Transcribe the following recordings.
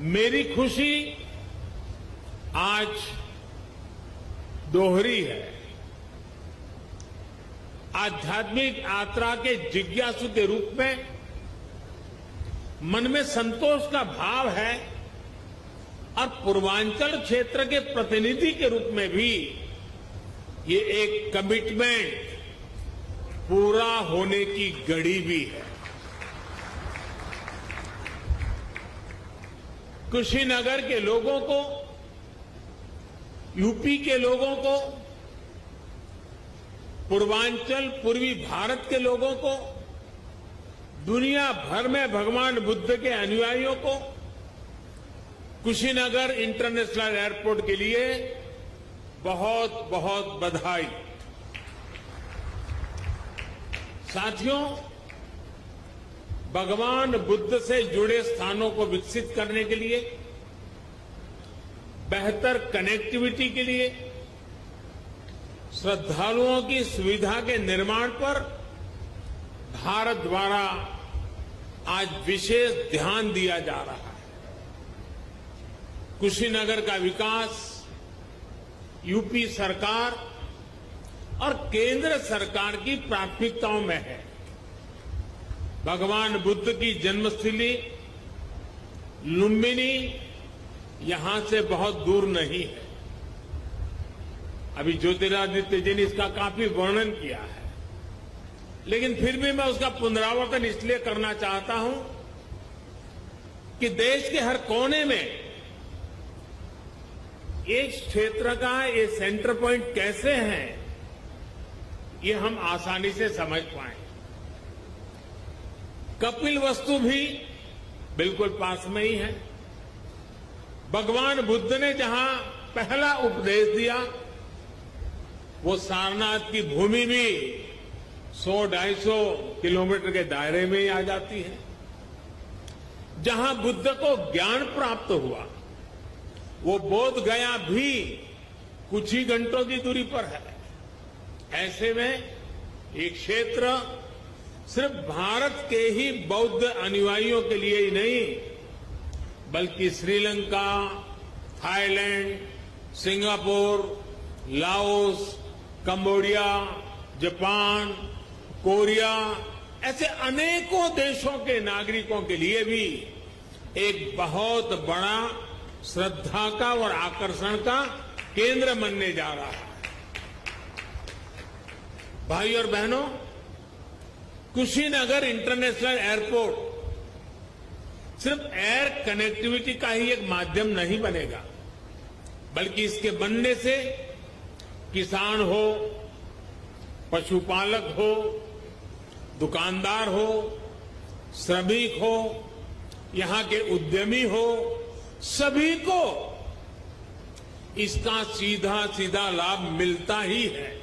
मेरी खुशी आज दोहरी है। आध्यात्मिक यात्रा के जिज्ञासु के रूप में मन में संतोष का भाव है और पूर्वांचल क्षेत्र के प्रतिनिधि के रूप में भी ये एक कमिटमेंट पूरा होने की घड़ी भी है। कुशीनगर के लोगों को, यूपी के लोगों को, पूर्वांचल पूर्वी भारत के लोगों को, दुनिया भर में भगवान बुद्ध के अनुयायियों को कुशीनगर इंटरनेशनल एयरपोर्ट के लिए बहुत बहुत बधाई। साथियों, भगवान बुद्ध से जुड़े स्थानों को विकसित करने के लिए, बेहतर कनेक्टिविटी के लिए, श्रद्धालुओं की सुविधा के निर्माण पर भारत द्वारा आज विशेष ध्यान दिया जा रहा है। कुशीनगर का विकास यूपी सरकार और केंद्र सरकार की प्राथमिकताओं में है। भगवान बुद्ध की जन्मस्थली लुम्बिनी यहां से बहुत दूर नहीं है। अभी ज्योतिरादित्य जी ने इसका काफी वर्णन किया है, लेकिन फिर भी मैं उसका पुनरावर्तन इसलिए करना चाहता हूं कि देश के हर कोने में एक क्षेत्र का ये सेंटर पॉइंट कैसे है, ये हम आसानी से समझ पाए। कपिलवस्तु भी बिल्कुल पास में ही है। भगवान बुद्ध ने जहां पहला उपदेश दिया, वो सारनाथ की भूमि भी 100-250 किलोमीटर के दायरे में ही आ जाती है। जहां बुद्ध को ज्ञान प्राप्त हुआ, वो बोध गया भी कुछ ही घंटों की दूरी पर है। ऐसे में ये क्षेत्र सिर्फ भारत के ही बौद्ध अनुयायियों के लिए ही नहीं, बल्कि Sri Lanka, Thailand, Singapore, Laos, Cambodia, Japan, Korea, ऐसे अनेकों देशों के नागरिकों के लिए भी एक बहुत बड़ा श्रद्धा का और आकर्षण का केंद्र बनने जा रहा है। भाई और बहनों, कुशीनगर इंटरनेशनल एयरपोर्ट सिर्फ एयर कनेक्टिविटी का ही एक माध्यम नहीं बनेगा, बल्कि इसके बनने से किसान हो, पशुपालक हो, दुकानदार हो, श्रमिक हो, यहां के उद्यमी हो, सभी को इसका सीधा सीधा लाभ मिलता ही है।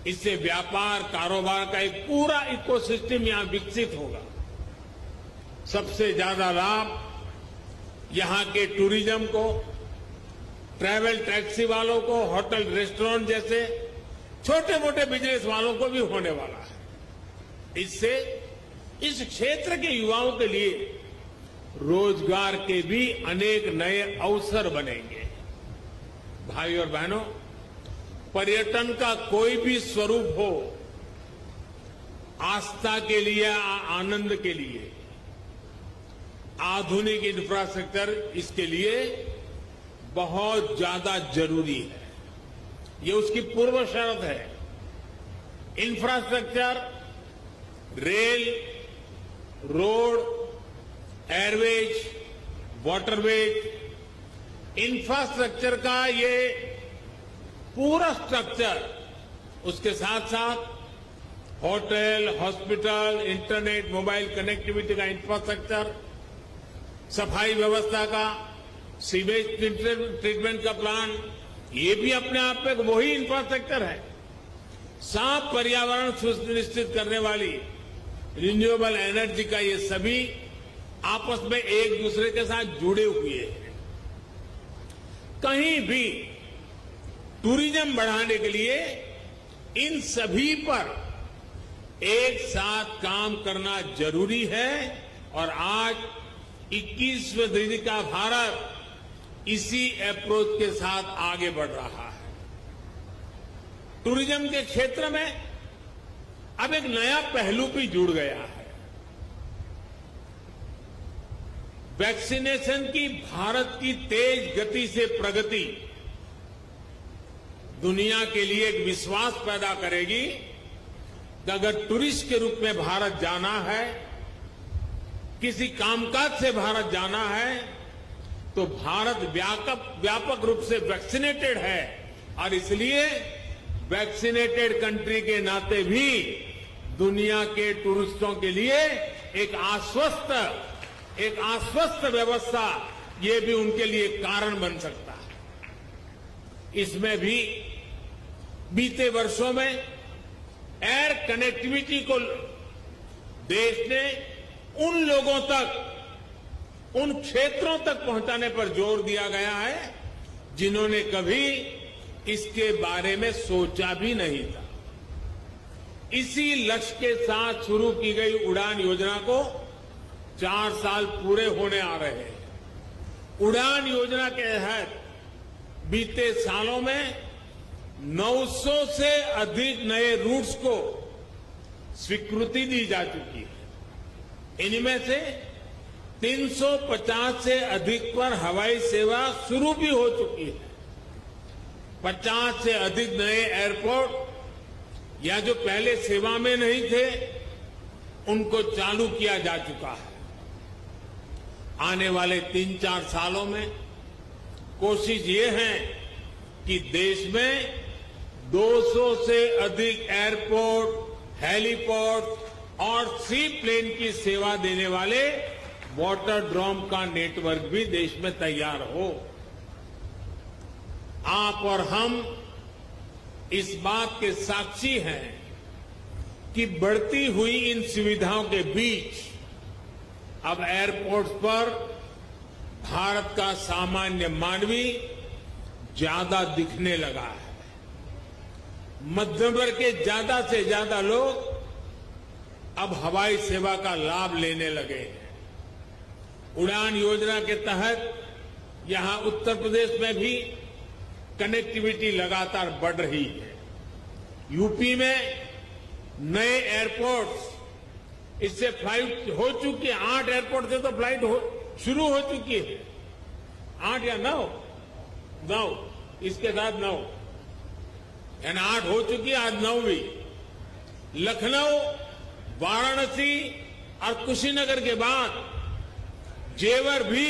इससे व्यापार कारोबार का एक पूरा इकोसिस्टम यहां विकसित होगा। सबसे ज्यादा लाभ यहां के टूरिज्म को, ट्रैवल टैक्सी वालों को, होटल रेस्टोरेंट जैसे छोटे मोटे बिजनेस वालों को भी होने वाला है। इससे इस क्षेत्र के युवाओं के लिए रोजगार के भी अनेक नए अवसर बनेंगे। भाई और बहनों, पर्यटन का कोई भी स्वरूप हो, आस्था के लिए, आनंद के लिए आधुनिक इंफ्रास्ट्रक्चर इसके लिए बहुत ज्यादा जरूरी है। ये उसकी पूर्व शर्त है। Infrastructure, rail, road, Airways, waterways, infrastructure का ये पूरा स्ट्रक्चर, उसके साथ साथ hotel, hospital, internet, mobile connectivity का इंफ्रास्ट्रक्चर, सफाई व्यवस्था का, सीवेज ट्रीटमेंट का प्लान, ये भी अपने आप में वही इंफ्रास्ट्रक्चर है। साफ पर्यावरण सुनिश्चित करने वाली रिन्यूएबल एनर्जी का ये सभी आपस में एक दूसरे के साथ जुड़े हुए हैं। कहीं भी टूरिज्म बढ़ाने के लिए इन सभी पर एक साथ काम करना जरूरी है और आज 21वीं सदी का भारत इसी अप्रोच के साथ आगे बढ़ रहा है। टूरिज्म के क्षेत्र में अब एक नया पहलू भी जुड़ गया है। वैक्सीनेशन की भारत की तेज गति से प्रगति दुनिया के लिए एक विश्वास पैदा करेगी कि अगर टूरिस्ट के रूप में भारत जाना है, किसी कामकाज से भारत जाना है, तो भारत व्यापक रूप से वैक्सीनेटेड है और इसलिए वैक्सीनेटेड कंट्री के नाते भी दुनिया के टूरिस्टों के लिए एक आश्वस्त व्यवस्था ये भी उनके लिए कारण बन सकता है। इसमें भी बीते वर्षों में एयर कनेक्टिविटी को देश ने उन लोगों तक, उन क्षेत्रों तक पहुंचाने पर जोर दिया गया है जिन्होंने कभी इसके बारे में सोचा भी नहीं था। इसी लक्ष्य के साथ शुरू की गई उड़ान योजना को 4 साल पूरे होने आ रहे हैं। उड़ान योजना के तहत बीते सालों में 900 से अधिक नए रूट्स को स्वीकृति दी जा चुकी है। इनमें से 350 से अधिक पर हवाई सेवा शुरू भी हो चुकी है। 50 से अधिक नए एयरपोर्ट या जो पहले सेवा में नहीं थे उनको चालू किया जा चुका है। आने वाले 3-4 सालों में कोशिश ये है कि देश में 200 से अधिक एयरपोर्ट, हेलीपोर्ट और सी प्लेन की सेवा देने वाले वाटर ड्रोम का नेटवर्क भी देश में तैयार हो। आप और हम इस बात के साक्षी हैं कि बढ़ती हुई इन सुविधाओं के बीच अब एयरपोर्ट्स पर भारत का सामान्य मानवी ज्यादा दिखने लगा है। मध्यम वर्ग के ज्यादा से ज्यादा लोग अब हवाई सेवा का लाभ लेने लगे हैं। उड़ान योजना के तहत यहां उत्तर प्रदेश में भी कनेक्टिविटी लगातार बढ़ रही है। यूपी में नए एयरपोर्ट्स, इससे फ्लाइट हो चुकी है। 8 एयरपोर्ट से तो फ्लाइट शुरू हो चुकी है। 8 या 9, इसके साथ 9 यानी 8 हो चुकी है, आज 9वीं। लखनऊ, वाराणसी और कुशीनगर के बाद जेवर भी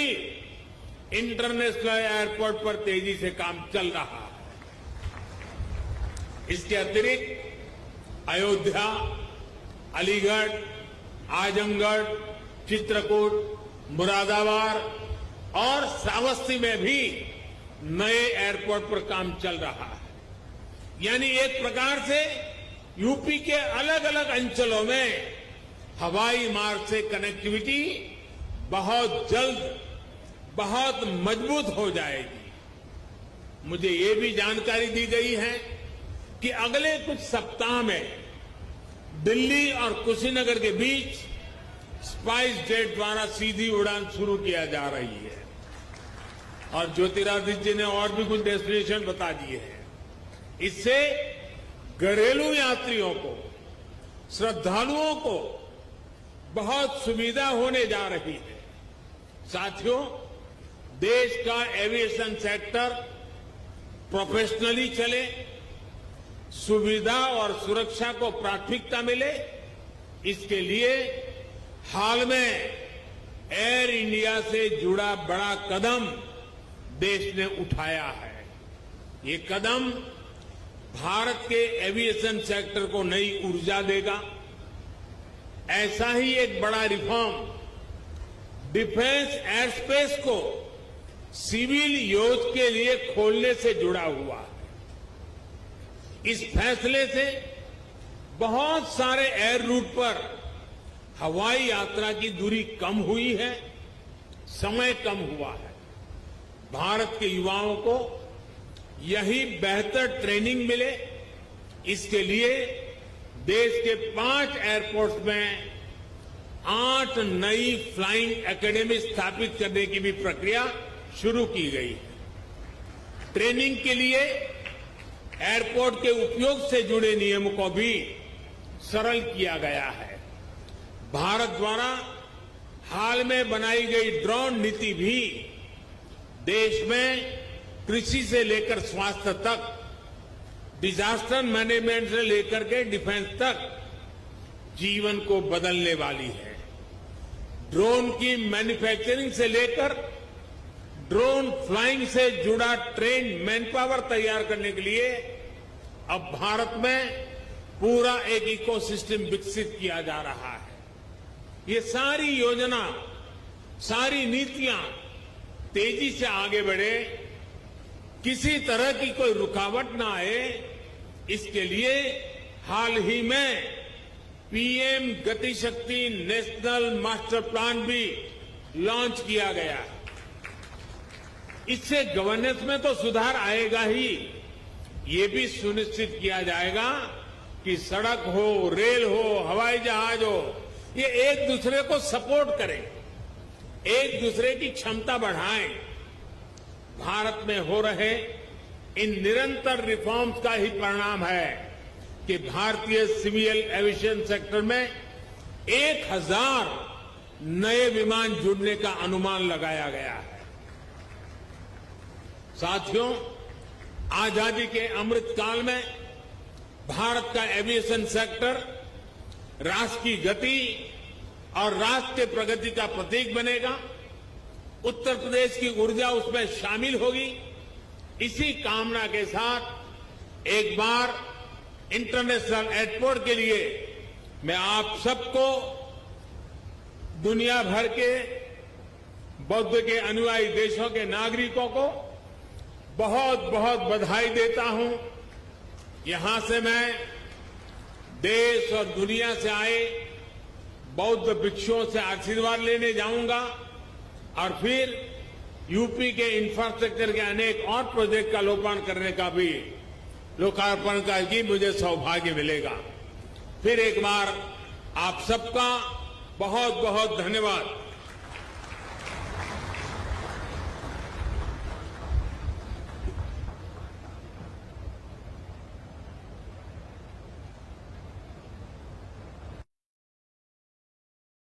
इंटरनेशनल एयरपोर्ट पर तेजी से काम चल रहा है। इसके अतिरिक्त अयोध्या, अलीगढ़, आजमगढ़, चित्रकूट, मुरादाबाद और श्रावस्ती में भी नए एयरपोर्ट पर काम चल रहा है। यानी एक प्रकार से यूपी के अलग अलग अंचलों में हवाई मार्ग से कनेक्टिविटी बहुत जल्द, बहुत मजबूत हो जाएगी। मुझे ये भी जानकारी दी गई है कि अगले कुछ सप्ताह में दिल्ली और कुशीनगर के बीच स्पाइस जेट द्वारा सीधी उड़ान शुरू किया जा रही है। और ज्योतिरादित्य जी ने और भी कुछ डेस्टिनेशन बता दिए हैं। इससे घरेलू यात्रियों को, श्रद्धालुओं को बहुत सुविधा होने जा रही है। साथियों, देश का एविएशन सेक्टर प्रोफेशनली चले, सुविधा और सुरक्षा को प्राथमिकता मिले, इसके लिए हाल में एयर इंडिया से जुड़ा बड़ा कदम देश ने उठाया है। ये कदम भारत के एविएशन सेक्टर को नई ऊर्जा देगा। ऐसा ही एक बड़ा रिफॉर्म डिफेंस एयर स्पेस को सिविल यूज के लिए खोलने से जुड़ा हुआ है। इस फैसले से बहुत सारे एयर रूट पर हवाई यात्रा की दूरी कम हुई है, समय कम हुआ है। भारत के युवाओं को यही बेहतर ट्रेनिंग मिले, इसके लिए देश के 5 एयरपोर्ट्स में 8 नई फ्लाइंग एकेडमी स्थापित करने की भी प्रक्रिया शुरू की गई है। ट्रेनिंग के लिए एयरपोर्ट के उपयोग से जुड़े नियमों को भी सरल किया गया है। भारत द्वारा हाल में बनाई गई ड्रोन नीति भी देश में कृषि से लेकर स्वास्थ्य तक, डिजास्टर मैनेजमेंट से लेकर के डिफेंस तक जीवन को बदलने वाली है। ड्रोन की मैन्युफैक्चरिंग से लेकर ड्रोन फ्लाइंग से जुड़ा ट्रेन मैनपावर तैयार करने के लिए अब भारत में पूरा एक इकोसिस्टम विकसित किया जा रहा है। ये सारी योजना, सारी नीतियां तेजी से आगे बढ़े, किसी तरह की कोई रुकावट ना आए, इसके लिए हाल ही में पीएम गति शक्ति नेशनल मास्टर प्लान भी लॉन्च किया गया है। इससे गवर्नेंस में तो सुधार आएगा ही, ये भी सुनिश्चित किया जाएगा कि सड़क हो, रेल हो, हवाई जहाज हो, ये एक दूसरे को सपोर्ट करें, एक दूसरे की क्षमता बढ़ाएं। भारत में हो रहे इन निरंतर रिफॉर्म्स का ही परिणाम है कि भारतीय सिविल एविएशन सेक्टर में 1000 नए विमान जुड़ने का अनुमान लगाया गया है। साथियों, आजादी के अमृत काल में भारत का एविएशन सेक्टर राष्ट्र की गति और राष्ट्र के प्रगति का प्रतीक बनेगा। उत्तर प्रदेश की ऊर्जा उसमें शामिल होगी। इसी कामना के साथ एक बार इंटरनेशनल एयरपोर्ट के लिए मैं आप सबको, दुनिया भर के बौद्ध के अनुयायी देशों के नागरिकों को बहुत बहुत बधाई देता हूं। यहां से मैं देश और दुनिया से आए बौद्ध भिक्षुओं से आशीर्वाद लेने जाऊंगा और फिर यूपी के इंफ्रास्ट्रक्चर के अनेक और प्रोजेक्ट का लोकार्पण का भी मुझे सौभाग्य मिलेगा। फिर एक बार आप सबका बहुत बहुत धन्यवाद।